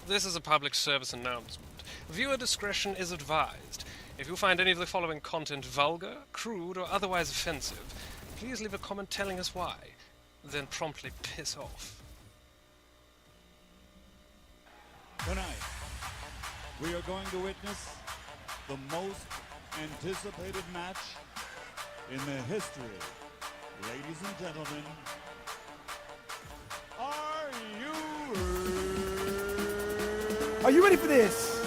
This is a public service announcement. Viewer discretion is advised. If you find any of the following content vulgar, crude, or otherwise offensive, please leave a comment telling us why, then promptly piss off. Tonight, we are going to witness the most anticipated match in the history. Ladies and gentlemen, are you ready for this?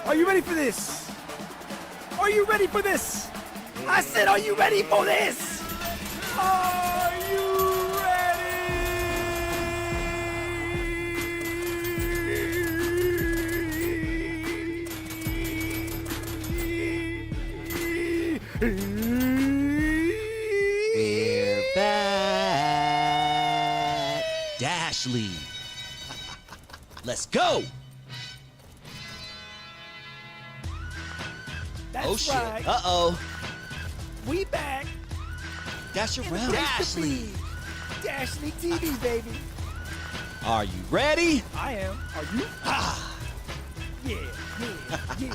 Are you ready for this? Are you ready for this? I said, are you ready for this? Are you We're back. Dashley. Let's go. That's oh shit. right. Uh-oh. We back. Dash around. Dashley. Dashley TV, baby. Are you ready? I am. Are you? Ah. Yeah, yeah.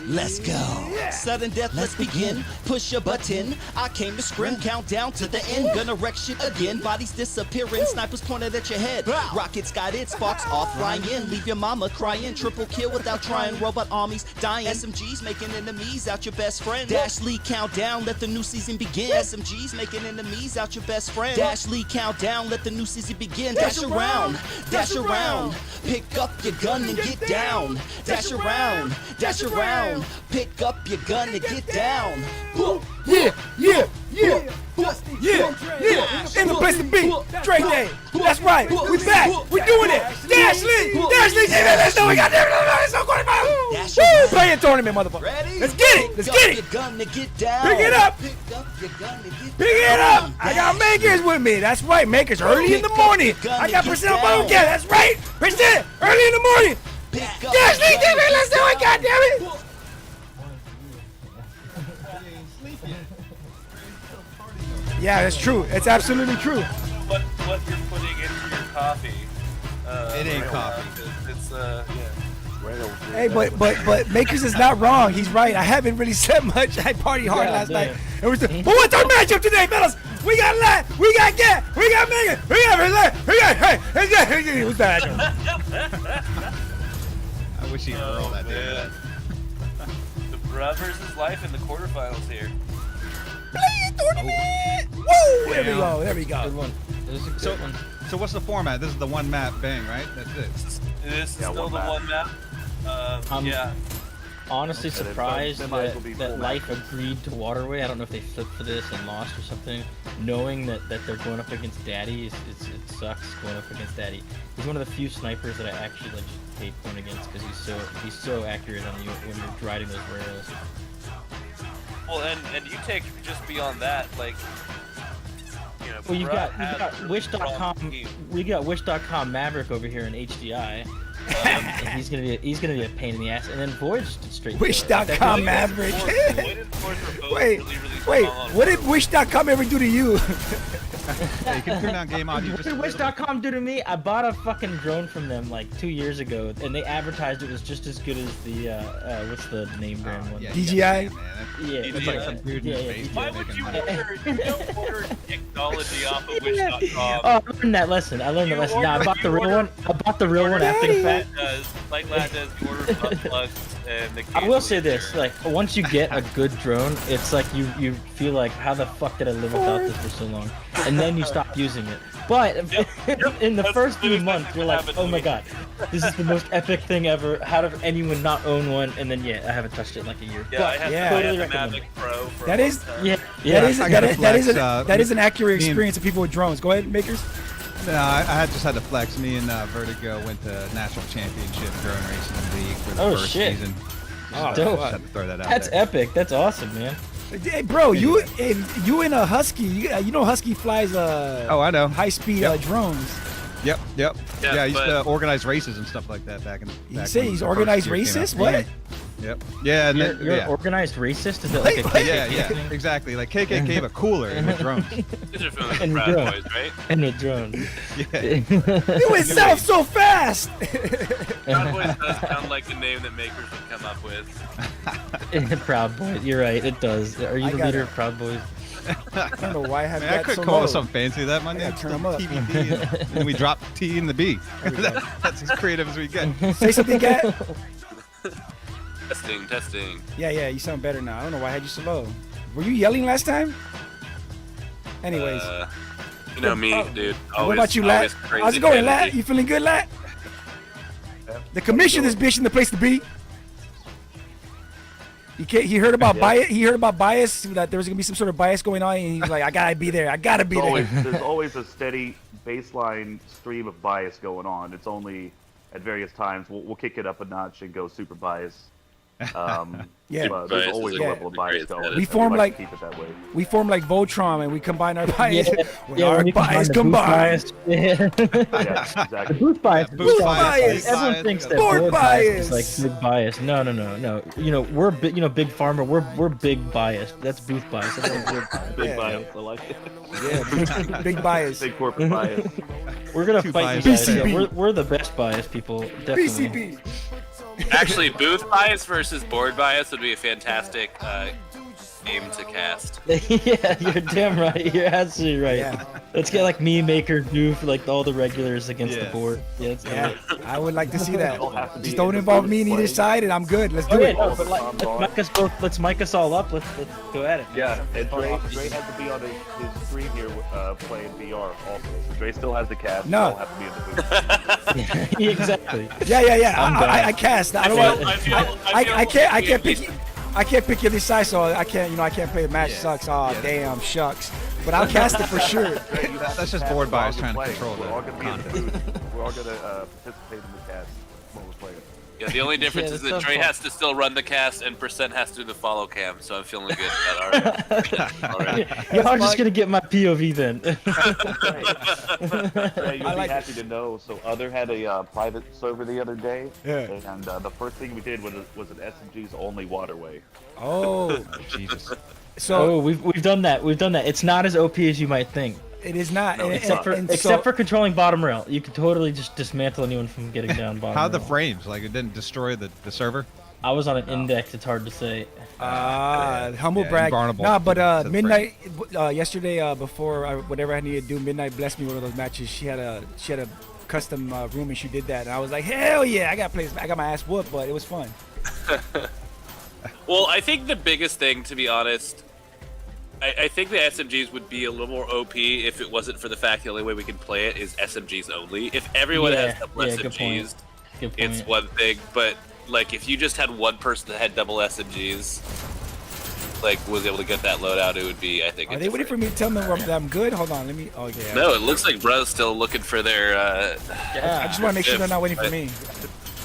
Let's go. Yeah. Sudden death, let's begin. Push a button. I came to scrim. Countdown to the end. Gonna wreck shit again. Bodies disappearing. Snipers pointed at your head. Rockets guided. Sparks off. Flying in. Leave your mama crying. Triple kill without trying. Robot armies dying. SMGs making enemies out your best friend. Dashley countdown. Let the new season begin. SMGs making enemies out your best friend. Dashley countdown. Let the new season begin. Dash around. Dash around. Pick up your gun and get down. Dash around. Dash around. Pick up your gun and get down. Yeah. In the place to be. Dre Day. That's right. We back. We doing it. Dashley. TV. Let's do it. We got this. So play a tournament, motherfucker. Ready? Let's get it. Let's get it. Pick up your gun and get down. Pick it up. Pick up your gun and get Pick it up! I got Makers with me. That's right, Makers early in the morning. I got percent on my cat. That's right, percent early in the morning. Dashley TV, let's do it, goddammit! Yeah, that's true. It's absolutely true. What you're putting into your coffee? It ain't coffee. It's yeah. Hey, but Makers is not wrong. He's right. I haven't really said much. I partied hard last night. But what's our matchup today, fellas? We got Lat, we got Gat, we got Megan, we got hey, what's that? I wish he could roll that man. The Bruh versus Life in the quarterfinals here. Play it, tournament! Woo! There we go. Good one. This is a good one. So what's the format? This is the one map bang, right? That's it. This is still the one map. Yeah. Honestly surprised that Life agreed to Waterway. I don't know if they flipped for this and lost or something. Knowing that they're going up against Daddy, it sucks going up against Daddy. He's one of the few snipers that I actually like hate going against because he's so accurate on you when you're riding those rails. Well, and you take just beyond that, like, you know. Well, you've got Wish.com. We got Wish.com Maverick over here in HDI. And he's gonna be a pain in the ass, and then Void straight. Wish.com Maverick. Wait, what did Wish.com ever do to you? Yeah, you can turn down game audio. What did Wish.com do to me? I bought a fucking drone from them like 2 years ago, and they advertised it was just as good as the what's the name brand one? Yeah, DJI. Yeah, It's like some dude in space. Why would you order technology off of Wish.com? Oh, I learned that lesson. Nah, I bought the real one. I bought the real one after the fact. Like Lad does, you order plugs and the. I will say this: like, once you get a good drone, it's like you feel like, how the fuck did I live without this for so long? And then you stop using it. But in the first few months, you're like, oh my god, this is the most epic thing ever. How did anyone not own one? And then I haven't touched it in like a year. Yeah, I have totally the recommend Mavic it. Pro. For That is, that is an accurate experience of people with drones. Go ahead, Makers. No, I just had to flex. Me and Vertigo went to national championship drone racing league for the first season. Oh, dope. Just had to throw that out That's there. epic. That's awesome, man. Hey, bro, you in a Husky? You know Husky flies oh, I know. high-speed drones. Yep. Yeah, I used to organize races and stuff like that back in. You say he's organized races? What? Yep. Yeah, and then You're yeah. organized racist? Is that like a KKK Yeah, thing? exactly. Like KKK gave a cooler and with drones. These are from the And Proud drone. Boys, right? And with drones. It went south so fast. Proud Boys does sound like a name that makers would come up with. Proud Boys. You're right. It does. Are you I the got leader it. of Proud Boys? I don't know why I have Man, I that could so call low. it something fancy. That my I gotta name's turn 'em up. TBD, and we drop T and the B. That's as creative as we get. Say something, Cat. Testing. Yeah, you sound better now. I don't know why I had you so low. Were you yelling last time? Anyways. You know me, dude. what Always, about you, Lat? always crazy How's it going, Lat? energy. You feeling good, Lat? The commission is bitch in the place to be. He heard about bias. He heard about bias, that there was gonna be some sort of bias going on, and he's like, I gotta be there. I gotta be there. There's always a steady baseline stream of bias going on. It's only at various times we'll kick it up a notch and go super bias. Yeah. But Bias there's is always a a level of bias great going. status. We form like like- to keep it that way. We form like Voltron, and we combine our bias. When our when you bias the booth combine. bias. Yeah. Yeah, exactly. Booth bias. Booth bias. Everyone thinks that Board board bias. is like big bias. No. You know, we're big. You know, big farmer. We're big bias. That's booth bias. That's what we're, Big Yeah. bias. I like it. Yeah, big bias. Big corporate bias. we're gonna Two fight bias. you guys. BCB. Yeah, we're the best bias people. Definitely. BCB. Actually, booth bias versus board bias would be a fantastic game to cast. Yeah, you're damn right. You're absolutely right. Yeah. Let's get like me, Maker, Goof, like all the regulars against the Yeah. board. Yeah, let's do Yeah, it. I would like to see that. Don't have to be Just don't in the involve me in booth either playing. side, and I'm good. Let's do Oh, yeah, it. no, but like, let's mic us all up. Let's go at it. Yeah, and Dre has to be on his screen here playing VR also. So Dre still has the cast. No. I'll have to be in the booth. Yeah, exactly. Yeah. I'm down. I cast. I don't want. I can't pick. pick. I can't pick either side, so I can't. I can't play the match. Sucks. Oh damn, shucks. But I'll cast it for sure. That's just board bias trying to Play. control We're all the gonna be in the content. booth. We're all gonna participate in the cast when we're playing. Yeah, the only difference Yeah, is that that sounds Dre fun. has to still run the cast and Percent has to do the follow cam, so I'm feeling good about our already. Y'all are just gonna get my POV then. Hey, you'll I be like happy to know. So Other had a private server the other day, Yeah. and the first thing we did was an SMG's only waterway. Oh, Jesus. so Oh, we've done that. We've done that. It's not as OP as you might think. it is not. and, Except for and except so, for controlling bottom rail, you can totally just dismantle anyone from getting down bottom. How the rail. frames? Like it didn't destroy the server? I was on an index. It's hard to say. humble Yeah, brag. invulnerable Nah, but to the midnight yesterday before whatever I needed to do, midnight blessed me one of those matches. She had a custom room and she did that, and I was like, hell yeah, I got my ass whooped, but it was fun. Well, I think the biggest thing, to be honest, I think the SMGs would be a little more OP if it wasn't for the fact the only way we can play it is SMGs only. If everyone Yeah, has double yeah, good point. SMGs, Good point. it's one thing, but like if you just had one person that had double SMGs, like was able to get that loadout, it would be, I think. Are they waiting for me to tell them that I'm good? Hold on, let me. Oh yeah. No, it looks like bro's still looking for their. Yeah. I just want to make sure they're not waiting for Right. me.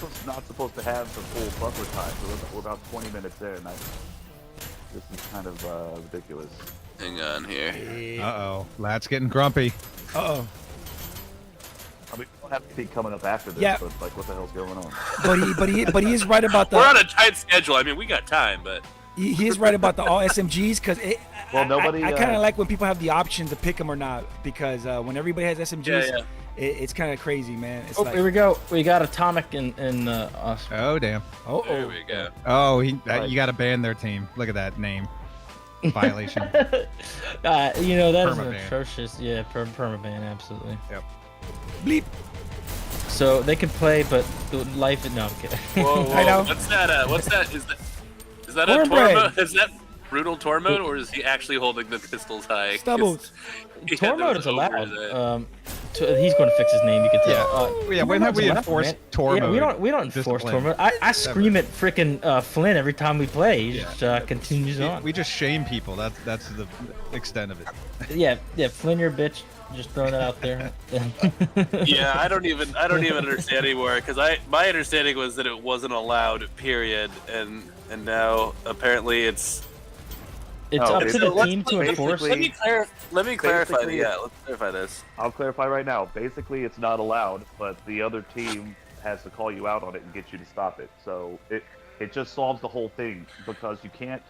It's not supposed to have the full buffer time, so we're about 20 minutes there, and this is kind of ridiculous. Hang on here. Uh-oh. Lad's getting grumpy. Uh-oh. I mean, we don't have to be coming up after this, Yeah. but like, what the hell's going on? But he is right about We're on the. a tight schedule. I mean, we got time, but He is right about the all SMGs because Well, nobody, I kind of like when people have the option to pick them or not, because when everybody has SMGs, Yeah. it's kind of crazy, man. It's Oh, like, here we go. We got Atomic in us. Oh, damn. there we go. Oh, you got to ban their team. Look at that name. Violation. You know that is an Permaban. atrocious. Yeah, permaban, absolutely. Yep. bleep. So they can play, but the life. No, I'm kidding. Whoa, whoa. I know. What's that? What's that? Is that a Cornbread. tour mode? Is that brutal tour mode, or is he actually holding the pistols high? Stubbles. He Tour had mode those is allowed. over the- He's going to fix his name. You can tell. Yeah, when tour have we mode's allowed, enforced man. tour yeah, mode? We don't enforce tour discipline? mode. I scream at frickin' Flynn every time we play. He just continues on. We just shame people. That's the extent of it. Yeah, Flynn, you're a bitch. Just throwing that out there. Yeah, I don't even understand anymore because my understanding was that it wasn't allowed. Period. And now apparently it's. It's No, up it's- to the let's team to enforce. Let me clarify. Basically, Yeah, let's clarify this. I'll clarify right now. Basically, it's not allowed, but the other team has to call you out on it and get you to stop it. So if It just solves the whole thing because you can't.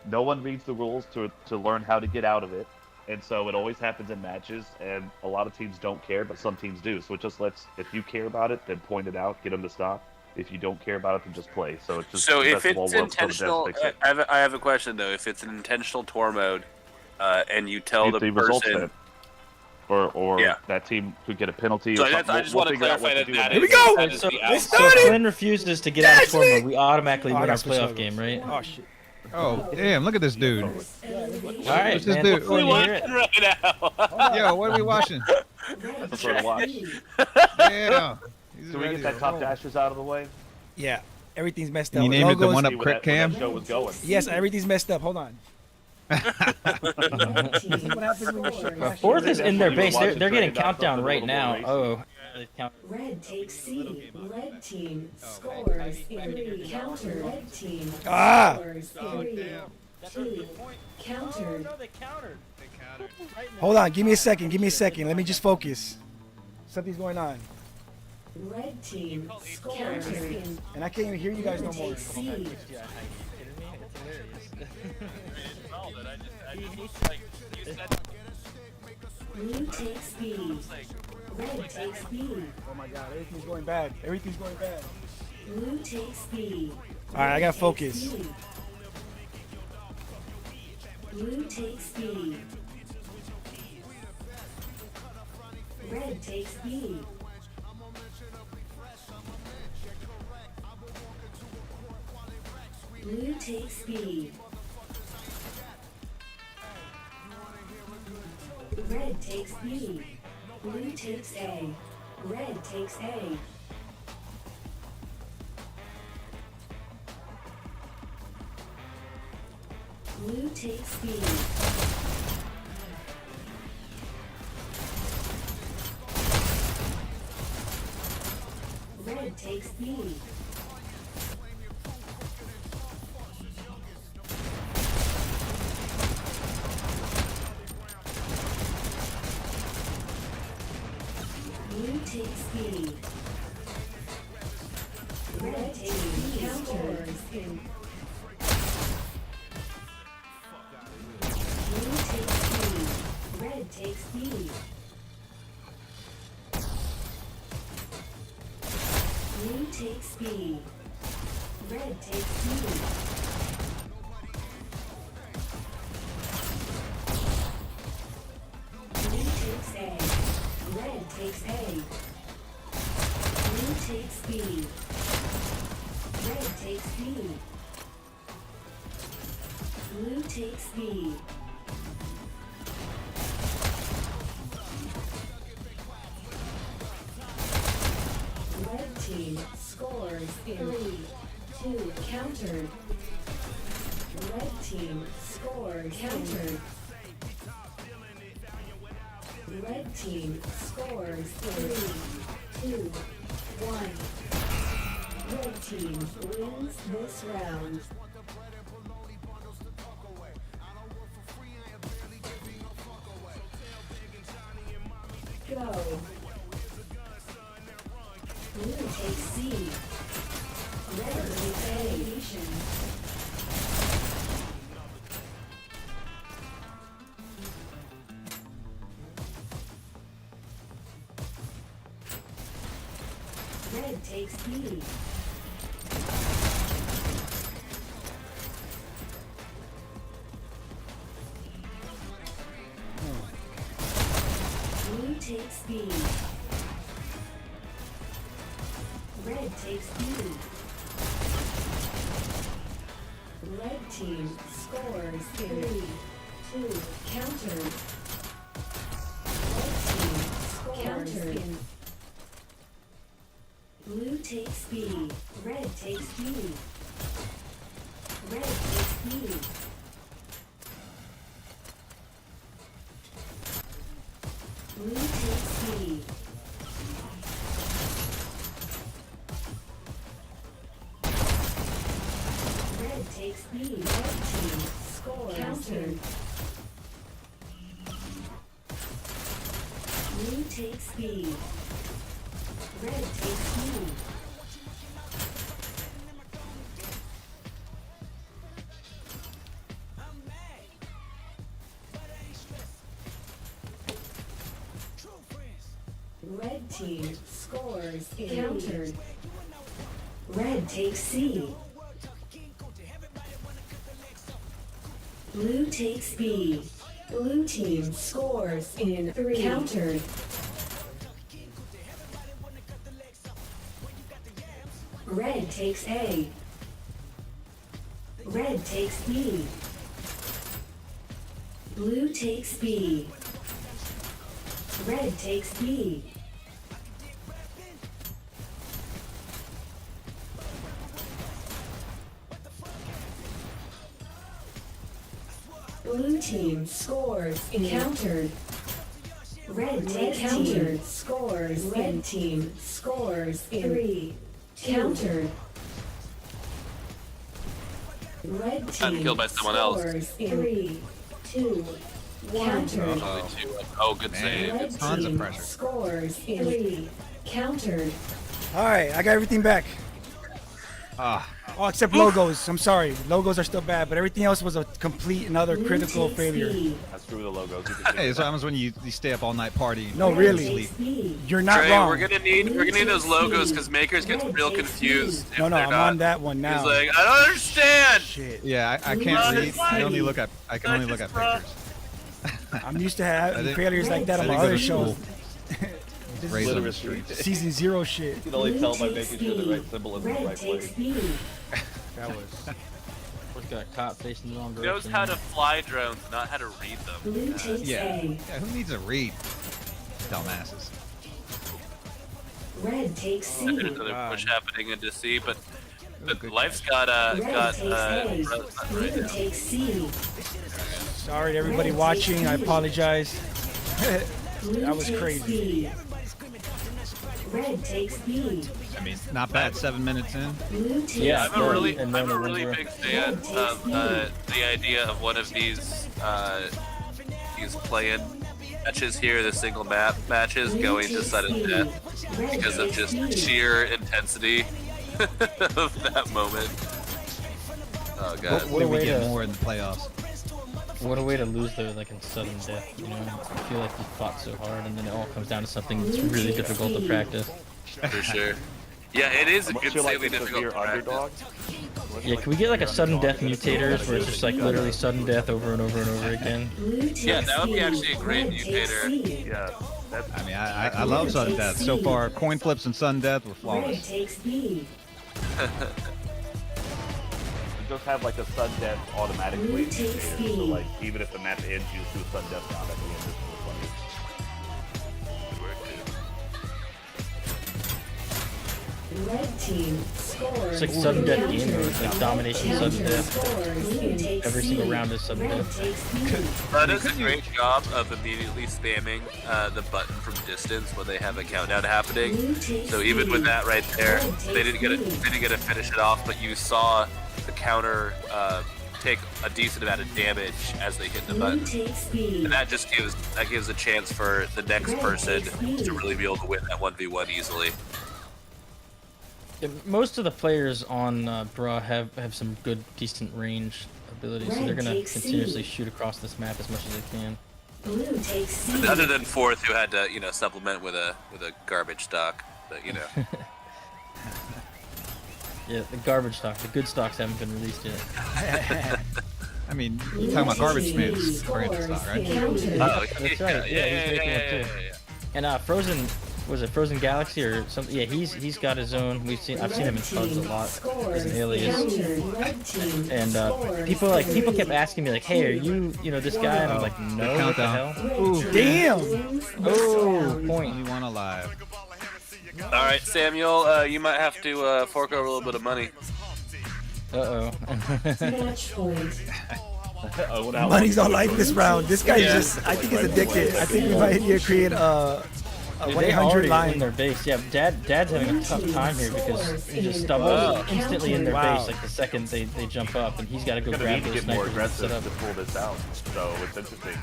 No one reads the rules to learn how to get out of it, and so it always happens in matches. And a lot of teams don't care, but some teams do. So it just lets. If you care about it, then point it out, get them to stop. If you don't care about it, then just play. So it's just. So the if best of all it's worlds till the devs intentional, fix it. I have a question though. If it's an intentional tour mode, and you tell See if the results person, fit. Or Yeah. that team could get a penalty. So or that's, something. I just want to figure out clarify what to that do that with is, it. we go! that is the Let's outcome. start So it! Flynn refuses to get out of tour mode. We automatically Oh, I win our got push playoff over. game, right? Oh shit. Oh, damn, look at this dude. All right, What's this man. dude? Flynn, We you hear it? watching right now. Yo, what are we watching? That's sort of watch. Damn. He's Do we ready get that to top roll. dashes out of the way? Yeah, everything's messed Can up. you name it the Logos- one up See where crit that, where cam? that show was going. Yes, everything's messed up. Hold on. What happens when your shit crashes? Fourth is in their That's what base. you were They're getting watching, countdown something a right little now. more Oh. they count- Red takes C. Red team scores in 3. Counter. Red team Ah! scores in 3. 2. Countered. No, they countered. Hold on. Give me a second. Give me a second. Let me just focus. Something's going on, Red team scores in. and I can't even hear you guys Blue no more. takes C. Are you kidding me? It's hilarious. Blue takes B. Red takes B. Oh my god, everything's going bad. Everything's going bad. Blue takes B. All right, I gotta focus. B. Blue takes B. Red takes B. Blue takes B. Red takes B. Blue takes A. Red takes A. Blue takes B. Red takes B. Blue takes B. Red takes B. Counters in. Blue takes B. Red takes B. Blue takes B. Red takes B. Blue takes A. Red takes A. Blue takes B. Red takes B. Blue takes B. Red team scores in 3, 2, countered. Red team scores countered. Red team scores 3, 2, 1. Red team wins this round. Go. Blue takes C. Red takes A. Red takes B. Blue takes B. Red takes B. Red team scores 3, 2, countered. Red team scores in. Blue takes B. Red takes B. Red takes B. Blue takes B. Red takes B. Red team scores. Countered. Blue takes B. Red takes B. Red team scores countered. Red takes C. Blue takes B. Blue team scores in 3. Countered. Red takes A. Red takes B. Blue takes B. Red takes B. Blue team scores countered. Red takes countered. Scores. Red team scores in 3. Countered. Red I'm team killed by someone else. scores in 3, 2, countered. Oh, good save. Red Tons of team pressure. scores in 3, countered. All right, I got everything back. Ah, Oh, except logos. I'm sorry. Logos are still bad, but everything else was a complete and utter Blue critical takes failure. B. Screw the logos. hey, it's what happens when you stay up all night partying. No, You really. sleep. Takes B. You're not Trey, wrong. we're gonna need those logos because makers get real confused. No, if no, they're I'm not. on that one now. He's like, I don't understand. Shit. Yeah, I Blue can't takes read. I B. only look at. I can only look at pictures. I'm used to I having didn't- failures like that I on my didn't go other to shows. school. This Raised on the Literacy. streets. Season 0 shit. You can Blue takes B. Red takes B. That was. First got caught facing the wrong He knows direction. how to fly drones, not how to read them. Blue takes Yeah. A. Yeah, who needs a read? Dumbasses. Red takes C. There's another push happening into C, but good life's got Red takes A. Rose right Blue now. takes C. Sorry to everybody Red watching. takes I B. apologize. Blue That was takes crazy. B. Red takes B. I mean, not bad. 7 minutes in. Blue takes Yeah, I'm a really, and I'm then a the really Windsor. big fan of the idea of one of these play-in matches here, the single map matches, going to sudden death Red because of takes just B. sheer intensity of that moment. Oh god. What a we way get to more in the playoffs. what a way to lose though, like in sudden death. You know, I feel like you fought so hard, and then it all comes down to something that's really difficult to practice. For sure. Yeah, it is Unless you're like insanely a difficult severe to practice. underdog. Yeah, can we get like a sudden death mutators where it's just like literally sudden death over and over and over again? Blue takes Yeah, that would be B. actually a great Red takes mutator. C. Yeah, that's. I mean, I love sudden death. So far, coin flips and sudden death were Red flawless. takes B. Just have like a sudden death automatically. Blue takes So B. like even if the match ends, you just do a sudden death round at the end. It's really funny. Red team scores. It's like sudden death game mode, like domination sudden death. Scores. Every single round is sudden Red death. takes B. That does a great job of immediately spamming the button from distance when they have a countdown happening. Blue takes So even B. with that right there, Red they didn't get to finish it off, but you saw the counter take a decent amount of damage as they hit the Blue button, takes B. and that gives a chance for the next person to really be able to win that 1v1 easily. Yeah, most of the players on Bra have some good, decent range abilities, so they're Red gonna takes C. continuously shoot across this map as much as they can. Blue takes C. Other than Fourth, who had to supplement with a garbage stock, but Yeah, the garbage stock, the good stocks haven't been released yet. I mean, you're talking about garbage man's branded stock, right? Oh, That's right. Yeah, he's making one too. And Frozen, was it Frozen Galaxy or something? Yeah, he's got his own. I've seen him in tugs a lot as an alias. And people kept asking me like, "Hey, are you this guy?" And I'm like, "No, what the hell?" Ooh, damn! Oh, point. You want alive. All right, Samuel, you might have to fork over a little bit of money. Match point. Money's all life this round. This guy's I think he's addicted. I think we might need to create a Dude, 1-800 they already line. in their base. Yeah, Dad's having a tough time here because he just stumbles instantly in their base like the second they jump up, and he's got to go Gonna grab need to those get more snipers and set aggressive up. to pull this out. So it's interesting.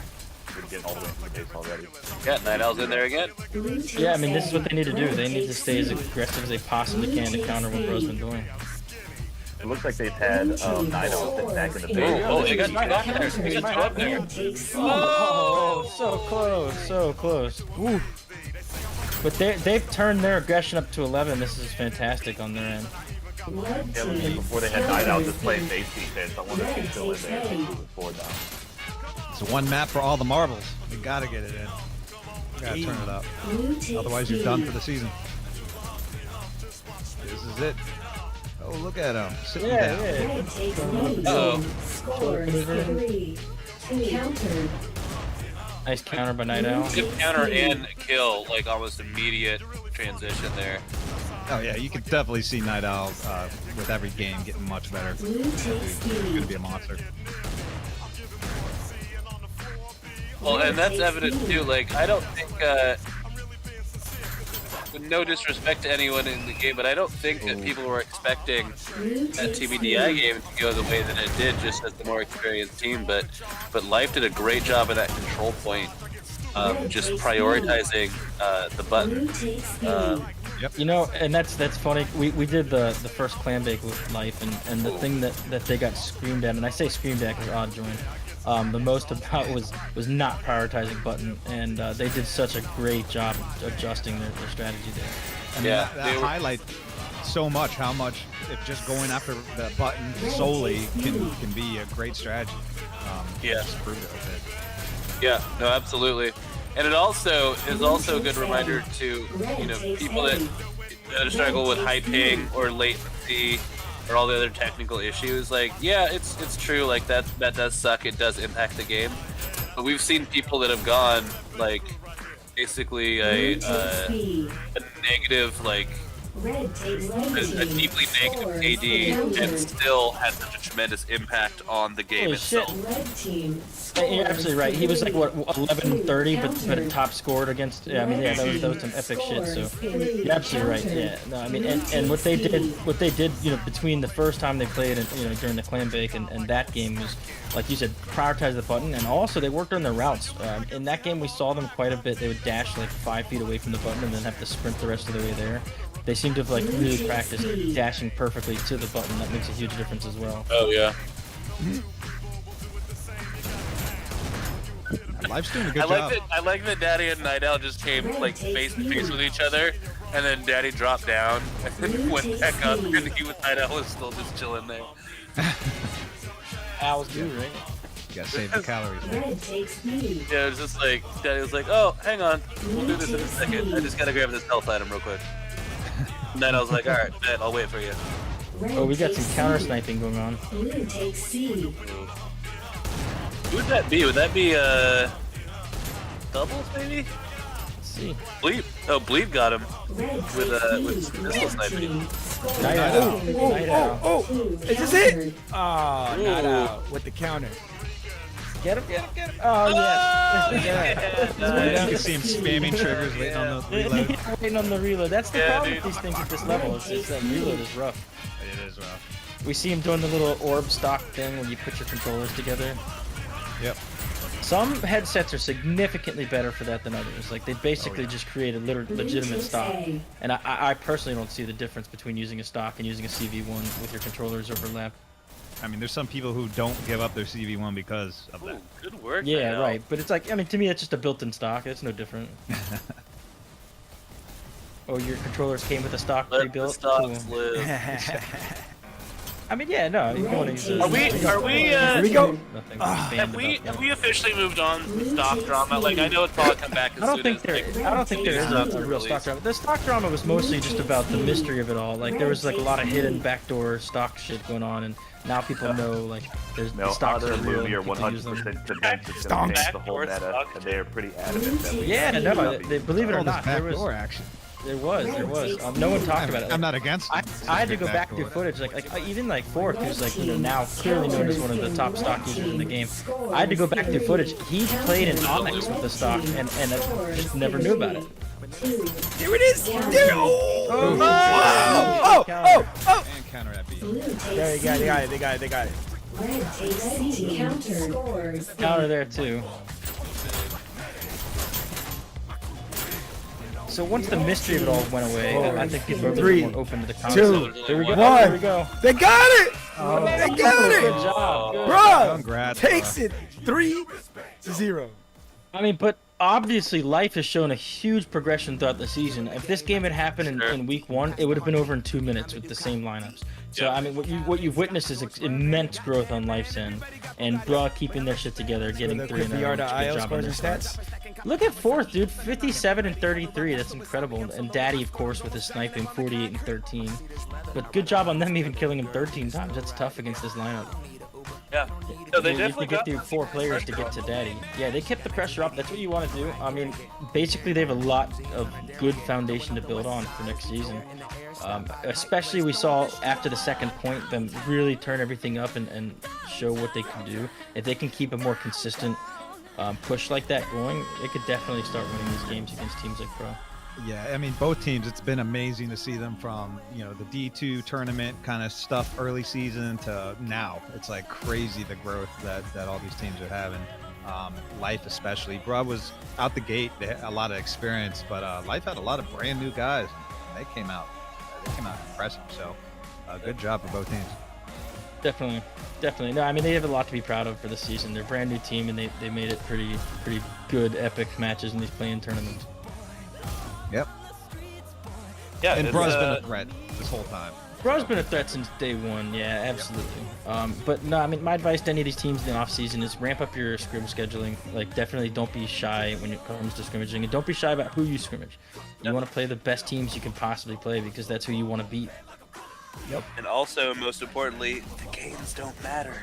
We're getting all the way into the base already. Yeah, Night Owl's in there again. Blue takes Yeah, I mean, this is what they need to do. Red They need to takes stay as C. aggressive as they possibly can to counter what Bro's been doing. It looks like they've had Night Owls back in the base. Oh, they got Night Owl there. They got two up there. Red takes C. Oh, so close, so close. Ooh, But they've turned their aggression up to 11. This is fantastic on their end. Red Yeah, but team before they had Night Owl just playing countered. base defense, I wonder if he's still in there and moving forward now. It's one map for all the marbles. You gotta get it in. You gotta turn it up. Blue takes Otherwise, you're done lead. for the season. This is it. Oh, look at him sitting Yeah, down. yeah. Red takes lead. Uh-oh. Scores 3, 2. Countered. Nice counter by Night Owl. Good counter and kill, like almost immediate transition there. Oh yeah, you can definitely see Night Owl with every game getting much better. Blue takes He's gonna lead. be a monster. Well, and that's evident too. Like, I don't think, with no disrespect to anyone in the game, but I don't think that people were expecting Blue that takes TBDI lead. game to go the way that it did, just as the more experienced team. But Life did a great job of that control point, just prioritizing the button. Blue takes lead. You know, and that's funny. We did the first clan bake with Life, and the thing that they got screamed at, and I say screamed at because Odd joined, the most about was not prioritizing button, and they did such a great job of adjusting their strategy there. I mean, Yeah, that they were- highlight so much how much if just going after the button solely can be a great strategy. Yeah. Just proved it with it. Yeah, no, absolutely. And it also is a good reminder to, you know, people that struggle with high ping or latency or all the other technical issues. Like, yeah, it's true. Like that does suck. It does impact the game. But we've seen people that have gone like basically a negative, like Red takes a deeply negative AD and still had such a tremendous impact on the game Holy shit. itself. Red team. You're absolutely right. He was like what 11-30, but a top scored against. Yeah, I mean, yeah, that was some epic shit. So you're absolutely right. Yeah, no, I mean, and what they did, you know, between the first time they played and you know during the clan bake and that game was, like you said, prioritize the button, and also they worked on their routes. In that game, we saw them quite a bit. They would dash like 5 feet away from the button and then have to sprint the rest of the way there. They seem to have like really practiced dashing perfectly to the button. That makes a huge difference as well. Oh yeah. Life's doing a good job. I like that Daddy and Night Owl just came like face to face with each other, and then Daddy dropped down and then went back up, and he with Night Owl was still just chilling there. Owls do, right? You gotta save the calories. Red takes lead. Yeah, it was just like Daddy was like, "Oh, hang on, we'll do this in a second. I just gotta grab this health item real quick." Night Owl's like, "All right, Dad, I'll wait for you." Red Oh, we got some takes counter C. sniping going on. Blue takes C. Who would that be? Would that be doubles maybe? Let's see. Bleep. Oh, Bleep got him. Red with takes pistol lead. sniping. Team scores Night Owl. 2. Night Owl. Oh, is this it? Oh, not out with the counter. Get him, get him, get him. Oh, yes. Yeah, You can see him spamming triggers, waiting on the reload. Waiting on the reload. That's the Yeah, problem dude. with these things at this level. It's just that reload is rough. It is rough. We see him doing the little orb stock thing when you put your controllers together. Yep. Some headsets are significantly better for that than others. Like they basically just create a legitimate stock. And I personally don't see the difference between using a stock and using a CV1 with your controllers overlapped. I mean, there's some people who don't give up their CV1 because of Ooh, that. good work. Yeah, Night Owl. right. But it's like, I mean, to me, it's just a built-in stock. It's no different. Oh, your controllers came with a stock Let the pre-built? stocks Cool. live. I mean, yeah, no, you want to use it. Are we? Here we go. Nothing Have banned we about that. officially moved on from stock drama? Like I know it's probably come back as I don't soon think as there. like, I don't think there is stuff a real stock release. drama. The stock drama was mostly just about the mystery of it all. Like there was like a lot of hidden backdoor stock shit going on, and now people know like there's the No, stocks other are real. movie are and people use them. 100% convinced it's going to change the whole meta, and they are pretty adamant that we Yeah, should no, not they be. believe it or All this not, there backdoor was. action. There was. No one talked about it. I'm not against I it. had to go back through footage, like even like Fork, who's like now clearly known as one of the top stock users in the game. I had to go back through footage. He played in Onyx with the stock, and I just never knew about it. There it is. There. Oh. And counter at B. There you go. They got it. Red takes C. Counter scores. Counter there too. So once the mystery of it all went away, I think people are a Three, little more open to the 2, concept. Here we go. one. Here we go. They got it. Oh, They got good it. job. Good. Bruh. Congrats, Takes it 3-0. I mean, but obviously Life has shown a huge progression throughout the season. If this game had happened in week 1, it would have been over in 2 minutes with the same lineups. So I mean, what you've witnessed is immense growth on Life's end, and Bra keeping their shit together, getting 3-0. scores and stats. Look at 4th, dude. 57 and 33. That's incredible. And Daddy, of course, with his sniping, 48 and 13. But good job on them even killing him 13 times. That's tough against this lineup. Yeah. No, they You definitely get got through 4 players to get to Daddy. Yeah, they kept the pressure up. That's what you want to do. I mean, basically, they have a lot of good foundation to build on for next season. Especially we saw after the second point them really turn everything up and show what they can do. If they can keep a more consistent push like that going, they could definitely start winning these games against teams like Pro. Yeah, I mean, both teams, it's been amazing to see them from, you know, the D2 tournament kind of stuff early season to now. It's like crazy the growth that all these teams are having. Life especially. Bruh was out the gate, they had a lot of experience, but Life had a lot of brand new guys. And they came out impressive. So good job for both teams. Definitely. No, I mean, they have a lot to be proud of for this season. They're a brand new team, and they made it pretty good, epic matches in these play-in tournaments. Yep. Yeah, and Bruh's been a threat this whole time. Bro's been a threat since day 1, yeah, absolutely. But no, I mean, my advice to any of these teams in the off-season is ramp up your scrim scheduling. Like, definitely don't be shy when it comes to scrimmaging, and don't be shy about who you scrimmage. You want to play the best teams you can possibly play because that's who you want to beat. Yep. And also, most importantly, the games don't matter.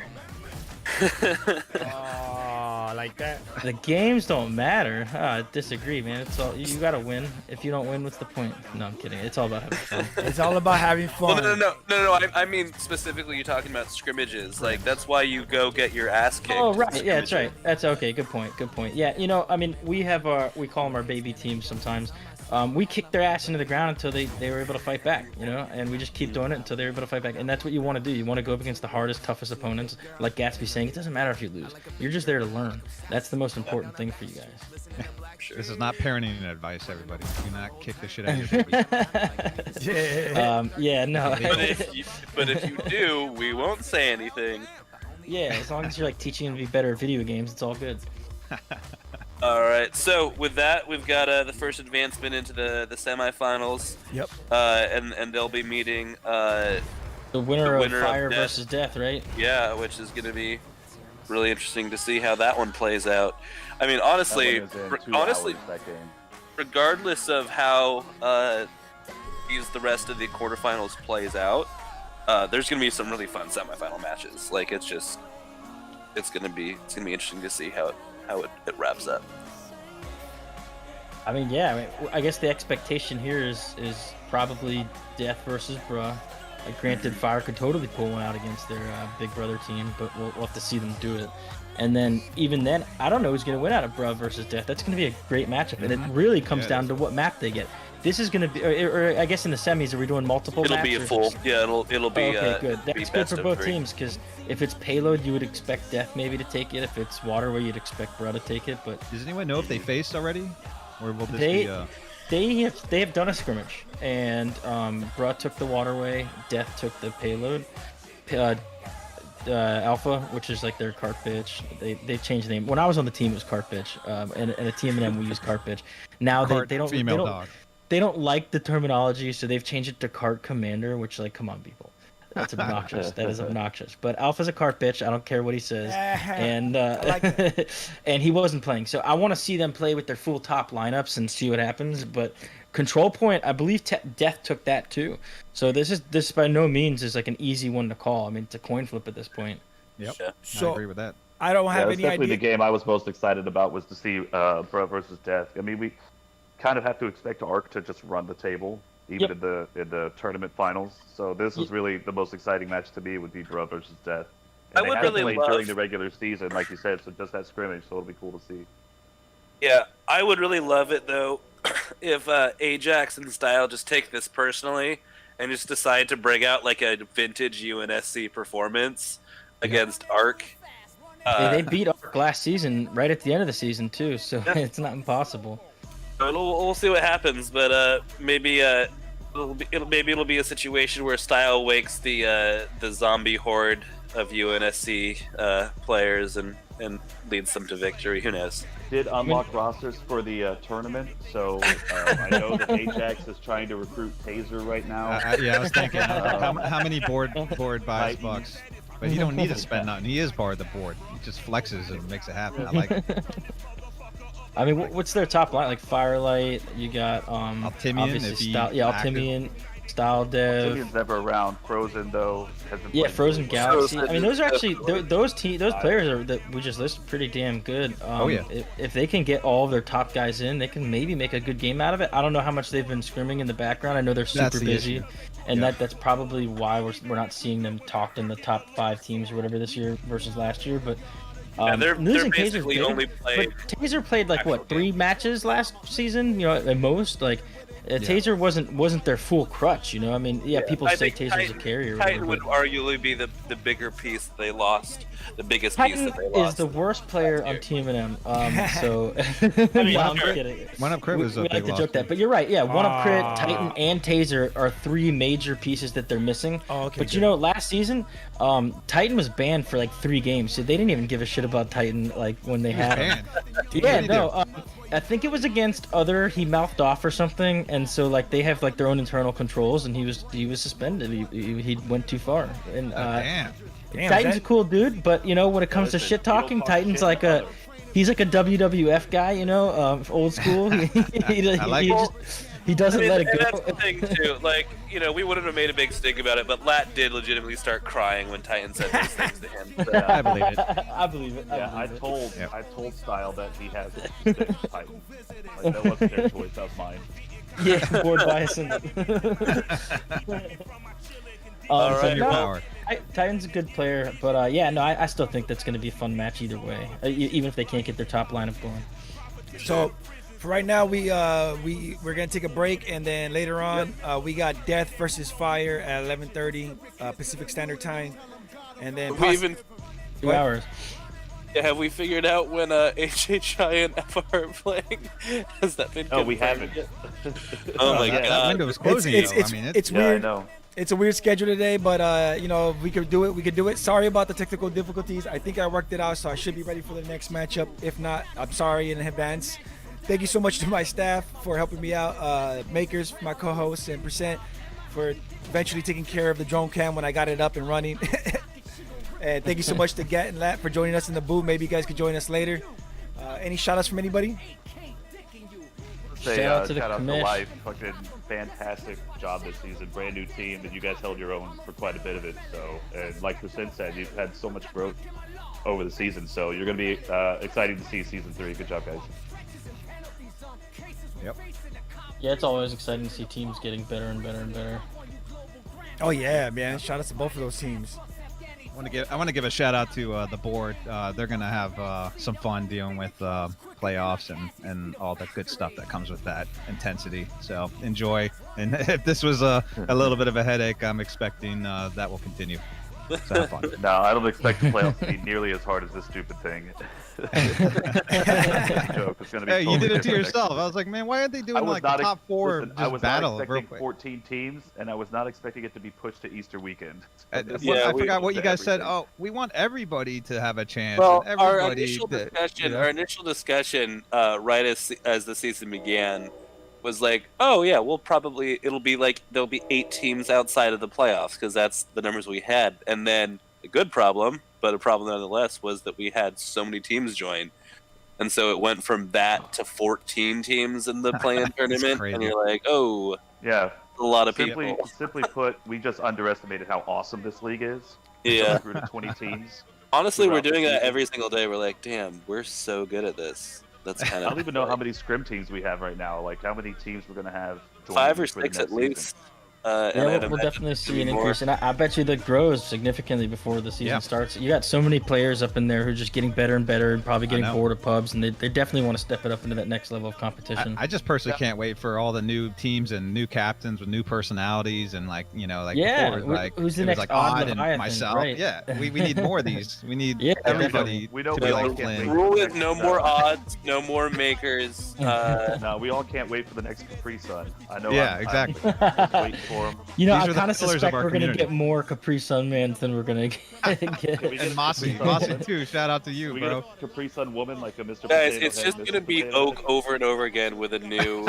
Oh, like that. The games don't matter. I disagree, man. It's all you gotta win. If you don't win, what's the point? No, I'm kidding. It's all about having fun. It's all about having fun. Well, no. I mean specifically, you're talking about scrimmages. Like that's why you go get your ass kicked. Oh, right. Yeah, that's right. That's okay. Good point. Yeah, you know, I mean, we call them our baby teams sometimes. We kicked their ass into the ground until they were able to fight back, you know, and we just keep doing it until they're able to fight back. And that's what you want to do. You want to go up against the hardest, toughest opponents. Like Gatsby's saying, it doesn't matter if you lose. You're just there to learn. That's the most important thing for you guys. This is not parenting advice, everybody. Do not kick the shit out of your baby. Yeah, no. But if you do, we won't say anything. Yeah, as long as you're like teaching them to be better at video games, it's all good. All right. So with that, we've got the first advancement into the semifinals. Yep. And they'll be meeting the winner of Fire versus Death, right? Yeah, which is going to be really interesting to see how that one plays out. I mean, honestly, regardless of how the rest of the quarterfinals plays out, there's going to be some really fun semifinal matches. Like it's going to be interesting to see how it wraps up. I mean, yeah. I guess the expectation here is probably Death versus Bruh. Granted, Fire could totally pull one out against their big brother team, but we'll have to see them do it. And then, even then, I don't know who's going to win out of Bruh versus Death. That's going to be a great matchup, and it really comes down to what map they get. This is going to be, or I guess in the semis, are we doing multiple maps? It'll be a full, yeah, it'll be, okay, good. That's good for both 3 teams, because if it's Payload, you would expect Death maybe to take it. If it's Waterway, you'd expect Bruh to take it, but... Does anyone know if they faced already? Or will this be... They have done a scrimmage, and Bruh took the Waterway, Death took the Payload. Alpha, which is like their cart bitch. They changed the name. When I was on the team, it was cart bitch, and a team and we use cart bitch. Now they don't like the terminology, so they've changed it to cart commander, which like, come on, people. That's obnoxious. That is obnoxious. But Alpha's a cart bitch. I don't care what he says. And like and he wasn't playing. So I want to see them play with their full top lineups and see what happens. But Control Point, I believe Death took that too. So this by no means is like an easy one to call. I mean, it's a coin flip at this point. Yep. Yeah. So, I agree with that. I don't have any definitely idea. The game I was most excited about was to see Bruh versus Death. I mean, we kind of have to expect Arc to just run the table, even in the tournament finals. So this is really the most exciting match to me would be Bruh versus Death. And I would really love during the regular season, like you said, so just that scrimmage. So it'll be cool to see. Yeah, I would really love it though if Ajax and Style just take this personally and just decide to bring out like a vintage UNSC performance against Arc. They beat Arc last season, right at the end of the season too, so it's not impossible. We'll see what happens, but maybe it'll be a situation where Style wakes the zombie horde of UNSC players and and leads them to victory. Who knows? Did unlock rosters for the tournament, so I know that Ajax is trying to recruit Taser right now. Yeah, I was thinking, how many board buys bucks? But he don't need to spend nothing. He is part of the board. He just flexes and makes it happen. I like it. I mean, what's their top line? Like Firelight, you got Altimian, obviously if he Altimian, Style Dev. Altimian's never around. Frozen though hasn't. Yeah, played Frozen good. Galaxy. I mean, those are actually those players are that we just listed pretty damn good. Oh yeah. If they can get all of their top guys in, they can maybe make a good game out of it. I don't know how much they've been scrimming in the background. I know they're super busy, and that's probably why we're not seeing them talked in the top 5 teams or whatever this year versus last year. But they're losing basically Taser's only big, played. but Taser played like what 3 matches last season, you know, at most. Like Taser wasn't their full crutch, you know. I mean, people say Taser's a carrier. Titan would arguably be the bigger piece they lost, the biggest piece Titan that they lost. is the worst player on Team M. So I'm kidding. One Up Crit was we a like big to loss. joke that, but you're right. Yeah, One Up Crit, Titan, and Taser are 3 major pieces that they're missing. Oh, okay, but you good. know, last season, Titan was banned for like 3 games, so they didn't even give a shit about Titan like when they had him. Yeah, no. I think it was against other. He mouthed off or something, and so like they have like their own internal controls, and he was suspended. He went too far. And Damn. Titan's a cool dude, but you know when it comes to shit talking, Titan's like he's like a WWF guy, you know, old school. He doesn't let it go. And that's the thing too. Like, you know, we wouldn't have made a big stink about it, but Lat did legitimately start crying when Titan said those things to him. So, I believe it. I believe it. Yeah, I told Style that he has to pick Titan. Like, that wasn't their choice, that was mine. Yeah, board bias. All So right. Your power. Titan's a good player, but I still think that's going to be a fun match either way, even if they can't get their top lineup going. So, for right now, we're gonna take a break, and then later on, we got Death versus Fire at 11:30 Pacific Standard Time, and then have we even 2 hours. have we figured out when HHI and FR are playing? Has that been? No, we confirmed haven't. yet? Oh my That god! window is closing. It's Yeah, weird. I know. It's a weird schedule today, but you know, we could do it. We could do it. Sorry about the technical difficulties. I think I worked it out, so I should be ready for the next matchup. If not, I'm sorry in advance. Thank you so much to my staff for helping me out. Makers, my co-hosts, and Percent for eventually taking care of the drone cam when I got it up and running. And thank you so much to Gat and Lat for joining us in the booth. Maybe you guys could join us later. Any shout-outs from anybody? Say, Shout out to the shout out to commish. Life. Fucking fantastic job this season. Brand new team, and you guys held your own for quite a bit of it. So, and like Percent said, you've had so much growth over the season. So you're going to be exciting to see season 3. Good job, guys. Yep. Yeah, it's always exciting to see teams getting better and better and better. Oh yeah, man! Shout-outs to both of those teams. I want to give a shout out to the board. They're gonna have some fun dealing with playoffs and all the good stuff that comes with that intensity. So enjoy. And if this was a little bit of a headache, I'm expecting that will continue. So have fun. No, I don't expect the playoffs to be nearly as hard as this stupid thing. Joke. It's gonna be Hey, you totally did it to different next yourself. I was like, man, why aren't they I doing was like not the top 4 listen, just I was battle not real expecting quick? 14 teams, and I was not expecting it to be pushed to Easter weekend. I Yeah, forgot what you guys said. Everything. Oh, we want everybody to have a chance. Well, and our everybody initial to- discussion, you know? our initial discussion, right as the season began, was like, oh yeah, it'll be like there'll be 8 teams outside of the playoffs because that's the numbers we had, and then the good problem, but a problem nonetheless, was that we had so many teams join, and so it went from that to 14 teams in the play-in tournament, crazy. and you're like, oh, Yeah. a lot of people. Simply put, we just underestimated how awesome this league is. Yeah. We grew to 20 teams. Honestly, we're throughout the doing that season. every single day. We're like, damn, we're so good at this. That's kind I of don't even know how many scrim teams we have right now. Like, how many teams we're going to have join 5 or for the 6 next at season. least. Yeah, And I'd we'll imagine definitely see an more. increase, and I bet you that grows significantly before the season starts. You got so many players up in there who are just getting better and better, and probably getting know. bored of pubs, and they definitely want to step it up into that next level of competition. I just personally can't wait for all the new teams and new captains with new personalities and like before it was like who's the it was next like Odd Odd and Leviathan, myself. right? Yeah, we need more of these. We need Yeah, everybody We don't to be really like can't Flynn. wait. Rule is no more odds, no more makers. No, we all can't wait for the next Capri Sun. I know. Yeah, I'm exactly. just waiting for for him. You know, These I are the kind of pillars of suspect our we're gonna community. get more Capri Sun mans than we're gonna get. And Mossy too. Shout out to you, We bro. get a Capri Sun woman like a Mr. Guys, Potato it's Head, just Mr. gonna be Potato Oak Head. over and over again with a new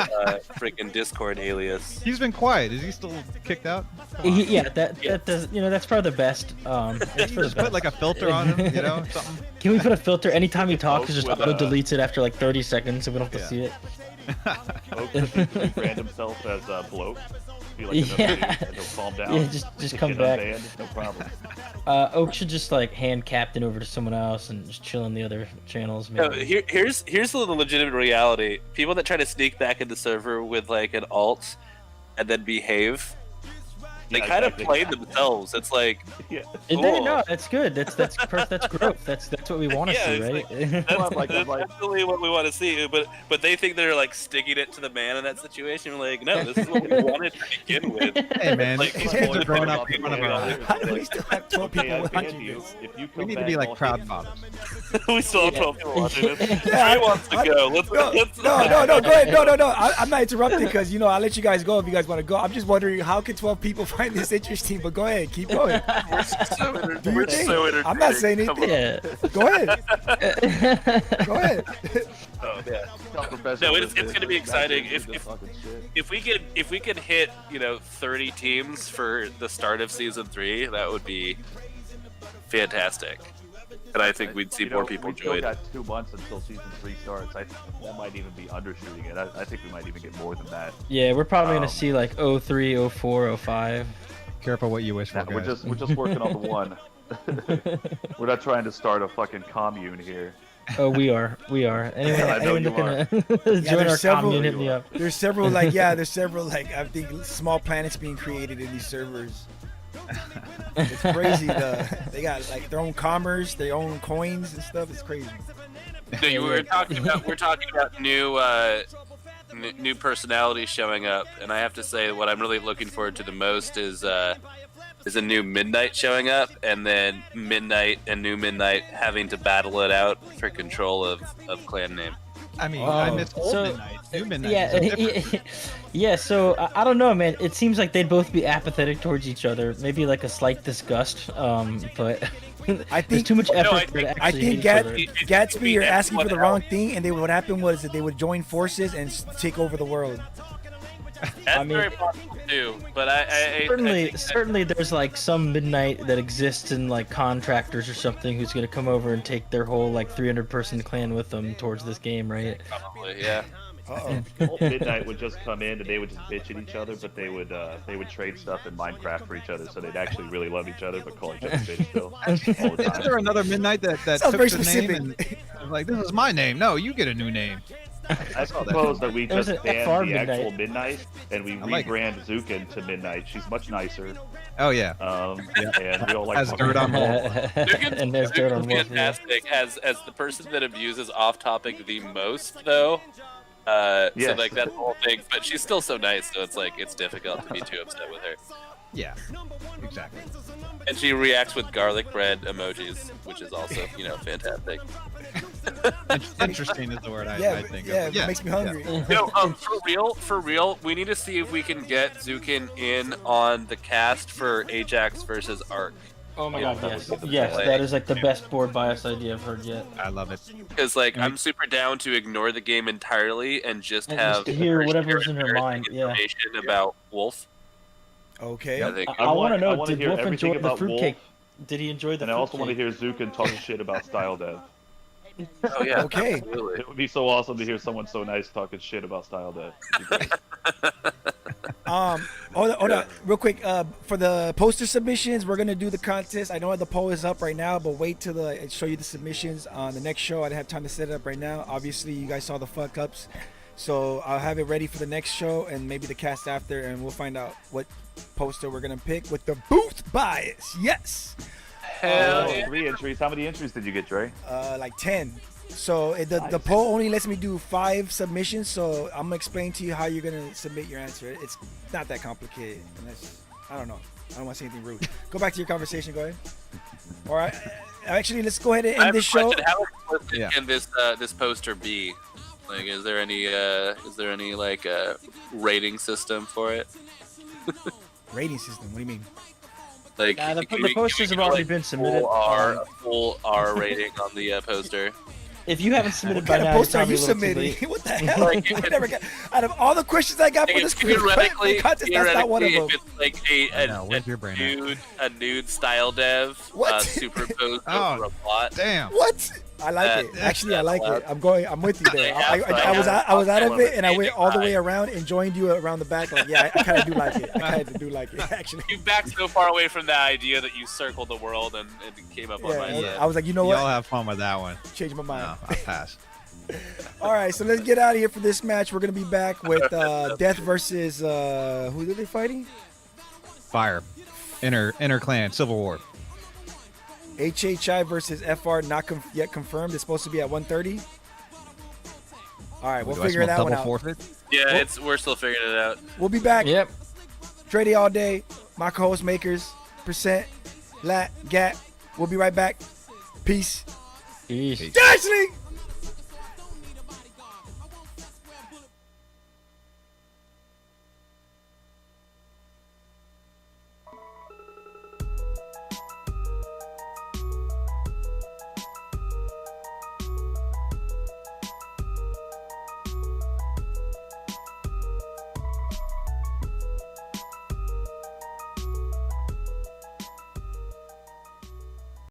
freaking Discord alias. He's been quiet. Is he still kicked out? Yeah, that does. You know, that's probably the best. That's for the Just put best. like a filter on him, you know, something. Can we put a filter anytime he talks? Oak Just with, auto deletes it after like 30 seconds, so we don't have to Yeah. see it. Oak just needs to rebrand himself as Bloke. Be like another Yeah. dude, and he'll calm down. Yeah, just come Get back. unbanned, no problem. Oak should just like hand captain over to someone else and just chill on the other channels. No, Maybe. here's the legitimate reality. People that try to sneak back in the server with like an alt and then behave, they Yeah, kind of exactly. play themselves. It's like, Yeah. And cool. no, that's good. That's growth. That's what we want to Yeah, see, it's right? that's, I'm like- that's definitely what we want to see. But they think they're like sticking it to the man in that situation. We're like, no, this is what we wanted to begin with. Hey man, Like, these he's kids are growing up in front of our eyes. How do we still have 12 Okay, people I watching banned you. this? If you come We need to back, be like I'll proud hit you. fathers. We still have 12 people watching this. Yeah, Trey wants to go. Let's No, go ahead. No. I'm not interrupting because, you know, I'll let you guys go if you guys want to go. I'm just wondering, how can 12 people find this interesting? But go ahead, keep going. We're so Do your thing. entertaining. I'm not saying Come anything. Yeah. Go ahead. Go ahead. on. Yeah. No, it's gonna be exciting. If we could hit 30 teams for the start of season 3, that would be fantastic. And I think we'd see more people we still join. got 2 months until season 3 starts. That might even be undershooting it. I think we might even get more than that. Yeah, we're probably gonna see like 03, 04, 05. Careful what you wish for, We're guys. just working on the one. We're not trying to start a fucking commune here. Oh, we are. Anyway, I know anyone you looking to join there's our several- commune, hit me up. There's several, like, I think small planets being created in these servers. It's crazy. They got like their own commerce, their own coins and stuff. It's crazy. No, we're talking about new personalities showing up, and I have to say what I'm really looking forward to the most is a new Midnight showing up, and then Midnight and New Midnight having to battle it out for control of clan name. I mean, I miss old so- Midnight. New Midnight. Yeah, is different. yeah. So I don't know, man. It seems like they'd both be apathetic towards each other. Maybe like a slight disgust. But I there's think too much effort I to think- actually I hate think each other. Gatsby, you're asking for the wrong thing, and what happened was that they would join forces and take over the world. That's I mean- very possible too, but I Certainly, there's like some Midnight that exists in like contractors or something who's gonna come over and take their whole like 300-person clan with them towards this game, right? probably, yeah. Old Midnight would just come in and they would just bitch at each other, but they would trade stuff in Minecraft for each other, so they'd actually really love each other, but call each other bitch still all the Is time. there another Midnight that Sounds took very the name specific. and was like, this is my name? No, you get a new name. I propose that we There was just an ban FR the actual Midnight. Midnight and we I like it. rebrand Zukin to Midnight. She's much nicer. Oh yeah. And we all like Has talking dirt on about Wolf. And there's dirt on Wolf. Yeah. Fantastic. As the person that abuses off topic the most, though. So Yes. like that whole thing, but she's still so nice, so it's like it's difficult to be too upset with her. Yeah. Exactly. And she reacts with garlic bread emojis, which is also fantastic. Interesting is the word I think yeah, of. it makes me hungry. No, for real, we need to see if we can get Zukin in on the cast for Ajax versus Ark. Oh my Yeah, god, that yes. would be the Yes, play. that is like the best board bias idea I've heard yet. I love it. Because I'm super down to ignore the game entirely and just And have just hear her whatever's share in her mind, yeah. information about Wolf. Okay. I think I want to know, I wanna did hear Wolf everything enjoy the about fruitcake? Did he enjoy the And I also want to fruitcake? hear Zukin talk shit about Style Dev. oh yeah, Okay. absolutely. It would be so awesome to hear someone so nice talking shit about Style Dev. It'd be great. Hold on, real quick. For the poster submissions, we're gonna do the contest. I know the poll is up right now, but wait till I show you the submissions on the next show. I didn't have time to set it up right now. Obviously, you guys saw the fuck ups, so I'll have it ready for the next show and maybe the cast after, and we'll find out what poster we're gonna pick with the booth bias. Yes, Hell yeah. 3 entries. How many entries did you get, Dre? like 10. So the poll only lets me do 5 submissions. So I'm gonna explain to you how you're gonna submit your answer. It's not that complicated. Unless, I don't know. I don't want to say anything rude. Go back to your conversation. Go ahead. All right. Actually, let's go ahead and I end have a this show. question. How explicit Yeah. can this poster be? Like, is there any like rating system for it? Rating system. What do you mean? Like the posters have already been submitted. A full R rating on the poster. If you haven't submitted What by kind of now, poster are you're you probably a little too submitting? late. What the hell? I never got. Out of all the questions I got for this Theoretically, contest, that's not one of them. if it's like a nude style dev What? superposed over a plot. Damn. What? I like it. Actually, I like it. I'm with you there. I I was out of it, and I went all the high. way around and joined you around the back. Like, yeah, I kind of do like it. I kind of do like it, actually. You backed so far away from that idea that you circled the world and came up on my Yeah, set. I was like, you know Y'all what? have fun with that one. Change my mind. No, I pass. All right, so let's get out of here for this match. We're gonna be back with Death versus who are they fighting? Fire. Inter clan civil war. HHI versus FR, not yet confirmed. It's supposed to be at 1:30. All right, we'll Do I figure smell that one double out. forfeit? Yeah, we're still figuring it out. We'll be back. Yep. Trady all day. My co-host makers, Percent, Lat, Gat. We'll be right back. Peace. Peace. Ashley!